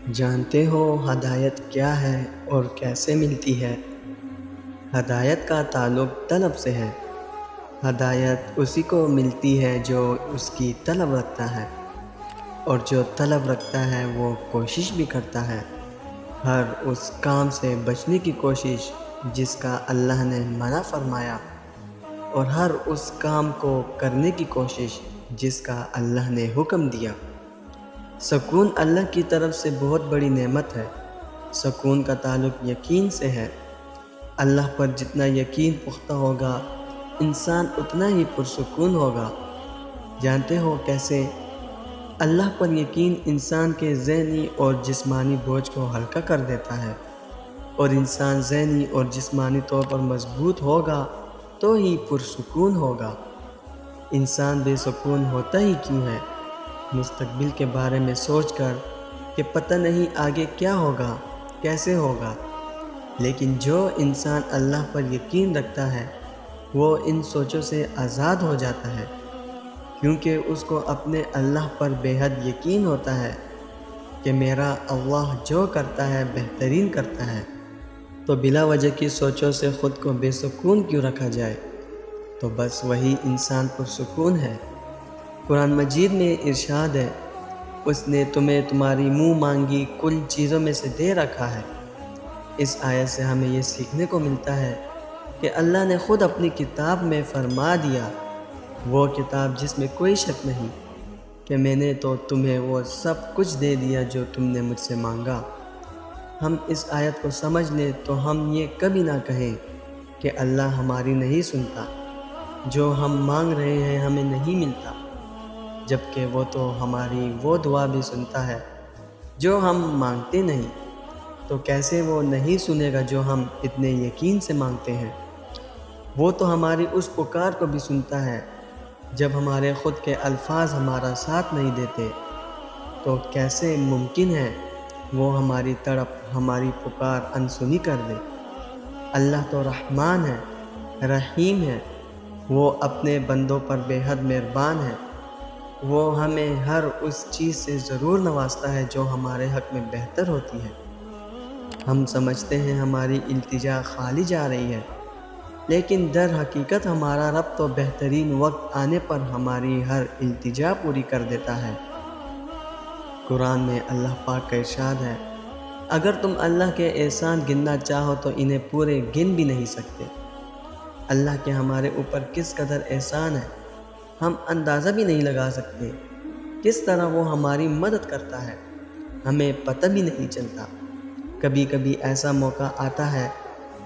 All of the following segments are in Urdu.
جانتے ہو ہدایت کیا ہے اور کیسے ملتی ہے؟ ہدایت کا تعلق طلب سے ہے۔ ہدایت اسی کو ملتی ہے جو اس کی طلب رکھتا ہے، اور جو طلب رکھتا ہے وہ کوشش بھی کرتا ہے، ہر اس کام سے بچنے کی کوشش جس کا اللہ نے منع فرمایا، اور ہر اس کام کو کرنے کی کوشش جس کا اللہ نے حکم دیا۔ سکون اللہ کی طرف سے بہت بڑی نعمت ہے۔ سکون کا تعلق یقین سے ہے۔ اللہ پر جتنا یقین پختہ ہوگا، انسان اتنا ہی پرسکون ہوگا۔ جانتے ہو کیسے؟ اللہ پر یقین انسان کے ذہنی اور جسمانی بوجھ کو ہلکا کر دیتا ہے، اور انسان ذہنی اور جسمانی طور پر مضبوط ہوگا تو ہی پرسکون ہوگا۔ انسان بے سکون ہوتا ہی کیوں ہے؟ مستقبل کے بارے میں سوچ کر کہ پتہ نہیں آگے کیا ہوگا، کیسے ہوگا۔ لیکن جو انسان اللہ پر یقین رکھتا ہے وہ ان سوچوں سے آزاد ہو جاتا ہے، کیونکہ اس کو اپنے اللہ پر بے حد یقین ہوتا ہے کہ میرا اللہ جو کرتا ہے بہترین کرتا ہے۔ تو بلا وجہ کی سوچوں سے خود کو بے سکون کیوں رکھا جائے؟ تو بس وہی انسان پرسکون ہے۔ قرآن مجید میں ارشاد ہے، اس نے تمہیں تمہاری منہ مانگی کل چیزوں میں سے دے رکھا ہے۔ اس آیت سے ہمیں یہ سیکھنے کو ملتا ہے کہ اللہ نے خود اپنی کتاب میں فرما دیا، وہ کتاب جس میں کوئی شک نہیں، کہ میں نے تو تمہیں وہ سب کچھ دے دیا جو تم نے مجھ سے مانگا۔ ہم اس آیت کو سمجھ لیں تو ہم یہ کبھی نہ کہیں کہ اللہ ہماری نہیں سنتا، جو ہم مانگ رہے ہیں ہمیں نہیں ملتا، جبکہ وہ تو ہماری وہ دعا بھی سنتا ہے جو ہم مانگتے نہیں۔ تو کیسے وہ نہیں سنے گا جو ہم اتنے یقین سے مانگتے ہیں؟ وہ تو ہماری اس پکار کو بھی سنتا ہے جب ہمارے خود کے الفاظ ہمارا ساتھ نہیں دیتے۔ تو کیسے ممکن ہے وہ ہماری تڑپ، ہماری پکار انسنی کر دے؟ اللہ تو رحمان ہے، رحیم ہے، وہ اپنے بندوں پر بے حد مہربان ہے۔ وہ ہمیں ہر اس چیز سے ضرور نوازتا ہے جو ہمارے حق میں بہتر ہوتی ہے۔ ہم سمجھتے ہیں ہماری التجا خالی جا رہی ہے، لیکن در حقیقت ہمارا رب تو بہترین وقت آنے پر ہماری ہر التجا پوری کر دیتا ہے۔ قرآن میں اللہ پاک کا ارشاد ہے، اگر تم اللہ کے احسان گننا چاہو تو انہیں پورے گن بھی نہیں سکتے۔ اللہ کے ہمارے اوپر کس قدر احسان ہے ہم اندازہ بھی نہیں لگا سکتے۔ کس طرح وہ ہماری مدد کرتا ہے ہمیں پتہ بھی نہیں چلتا۔ کبھی کبھی ایسا موقع آتا ہے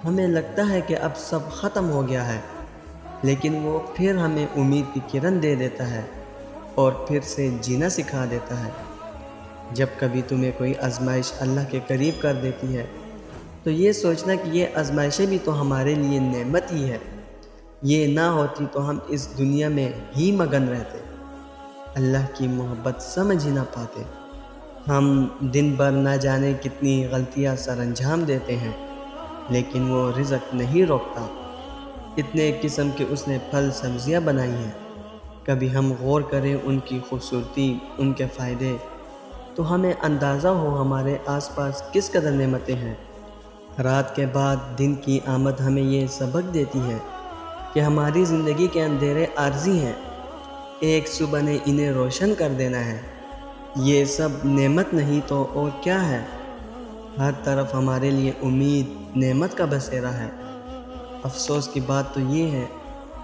ہمیں لگتا ہے کہ اب سب ختم ہو گیا ہے، لیکن وہ پھر ہمیں امید کی کرن دے دیتا ہے اور پھر سے جینا سکھا دیتا ہے۔ جب کبھی تمہیں کوئی آزمائش اللہ کے قریب کر دیتی ہے تو یہ سوچنا کہ یہ آزمائشیں بھی تو ہمارے لیے نعمت ہی ہے، یہ نہ ہوتی تو ہم اس دنیا میں ہی مگن رہتے، اللہ کی محبت سمجھ ہی نہ پاتے۔ ہم دن بھر نہ جانے کتنی غلطیاں سر انجام دیتے ہیں، لیکن وہ رزق نہیں روکتا۔ اتنے قسم کے اس نے پھل سبزیاں بنائی ہیں، کبھی ہم غور کریں ان کی خوبصورتی، ان کے فائدے، تو ہمیں اندازہ ہو ہمارے آس پاس کس قدر نعمتیں ہیں۔ رات کے بعد دن کی آمد ہمیں یہ سبق دیتی ہے کہ ہماری زندگی کے اندھیرے عارضی ہیں، ایک صبح نے انہیں روشن کر دینا ہے۔ یہ سب نعمت نہیں تو اور کیا ہے؟ ہر طرف ہمارے لیے امید، نعمت کا بسیرا ہے۔ افسوس کی بات تو یہ ہے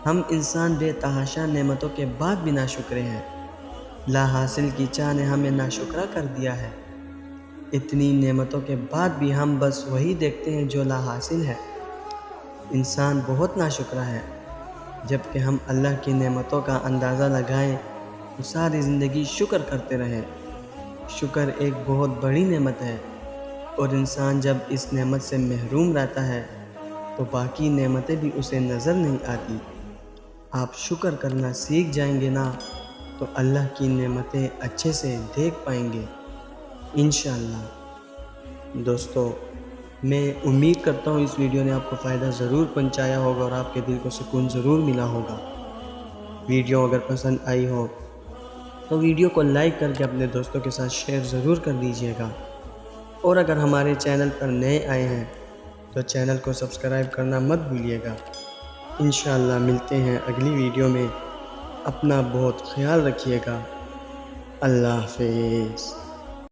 ہم انسان بے تحاشا نعمتوں کے بعد بھی ناشکرے ہیں۔ لا حاصل کی چاہ نے ہمیں ناشکرا کر دیا ہے۔ اتنی نعمتوں کے بعد بھی ہم بس وہی دیکھتے ہیں جو لا حاصل ہے۔ انسان بہت ناشکرا ہے۔ جبکہ ہم اللہ کی نعمتوں کا اندازہ لگائیں تو ساری زندگی شکر کرتے رہیں۔ شکر ایک بہت بڑی نعمت ہے، اور انسان جب اس نعمت سے محروم رہتا ہے تو باقی نعمتیں بھی اسے نظر نہیں آتی۔ آپ شکر کرنا سیکھ جائیں گے نا تو اللہ کی نعمتیں اچھے سے دیکھ پائیں گے انشاءاللہ۔ دوستو، میں امید کرتا ہوں اس ویڈیو نے آپ کو فائدہ ضرور پہنچایا ہوگا اور آپ کے دل کو سکون ضرور ملا ہوگا۔ ویڈیو اگر پسند آئی ہو تو ویڈیو کو لائک کر کے اپنے دوستوں کے ساتھ شیئر ضرور کر دیجیے گا۔ اور اگر ہمارے چینل پر نئے آئے ہیں تو چینل کو سبسکرائب کرنا مت بھولیے گا۔ انشاءاللہ ملتے ہیں اگلی ویڈیو میں۔ اپنا بہت خیال رکھیے گا۔ اللہ حافظ۔